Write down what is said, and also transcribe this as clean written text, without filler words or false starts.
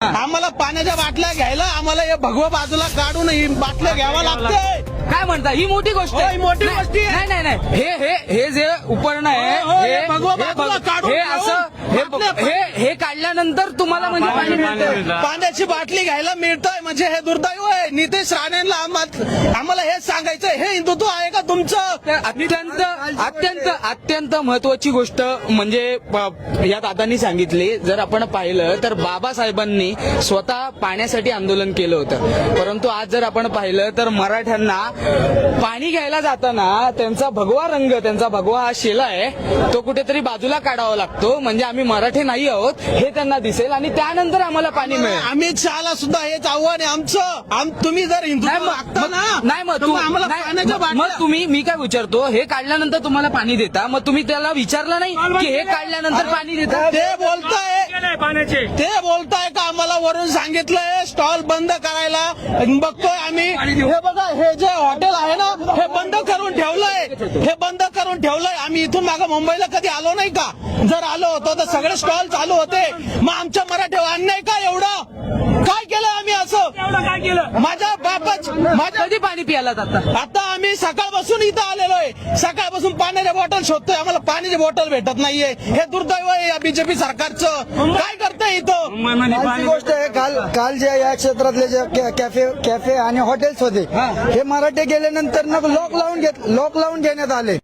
आम्हाला पाण्याच्या बाटल्या घ्यायला आम्हाला हे भगवा बाजूला काढून ही बाटल्या घ्यावा लागते. काय म्हणता, ही मोठी गोष्ट हो, ही मोठी गोष्ट आहे. नाही नाही नाही, हे जे उपकरण आहे हो, हो, हे हे भगवा बाजूला काढून हे असं हे काढल्यानंतर तुम्हाला म्हणजे पाणी मिळतं. पाण्याची बाटली घ्यायला मिळतंय म्हणजे हे दुर्दैव आहे. नितेश राणेंना आम्हाला हेच सांगायचं, हे हिंदुत्व आहे का तुमचं? अत्यंत अत्यंत अत्यंत महत्वाची गोष्ट म्हणजे या दादांनी सांगितली. जर आपण पाहिलं तर बाबासाहेबांनी स्वतः पाण्यासाठी आंदोलन केलं होतं, परंतु आज जर आपण पाहिलं तर मराठ्यांना पाणी घ्यायला जाताना त्यांचा भगवा रंग, त्यांचा भगवा हा शेला आहे तो कुठेतरी बाजूला काढावा लागतो, म्हणजे आम्ही मराठी नाही आहोत हे त्यांना दिसेल आणि त्यानंतर आम्हाला पाणी मिळेल. अमित शहाला सुद्धा हेच आव्हान आहे आमचं. तुम्ही जर हिंदुत्व मागता ना, नाही मग तर आम्हाला पाण्याच्या मग बाटल्या तुम्ही, मी काय विचारतो, हे काढल्यानंतर तुम्हाला पाणी देता, मग तुम्ही त्याला विचारलं नाही की हे काढल्यानंतर पाणी देता? ते बोलताय का आम्हाला वरून सांगितलंय स्टॉल बंद करायला. बघतोय आम्ही, हे बघा हे जे हॉटेल आहे ना हे बंद करून ठेवलंय, हे बंद करून ठेवलंय. आम्ही इथून मागं मुंबईला कधी आलो नाही का? जर आलो होतो तर सगळे स्टॉल चालू होते. मग आमच्या मराठीवर अन्याय का एवढं? काय केलं आम्ही असं? काय केलं? माझ्या बापाच कधी पाणी प्यायला जातात? आता आम्ही सकाळपासून इथं आलेलो आहे. सकाळपासून पाण्याच्या बॉटल शोधतोय, आम्हाला पाण्याची बॉटल भेटत नाहीये. हे दुर्दैव आहे या बीजेपी सरकारचं. काय करतंय इथं? कालची गोष्ट आहे. काल जे या क्षेत्रातले जे कॅफे आणि हॉटेल्स होते हे मराठे गेल्यानंतर लॉक लावून घेण्यात आले.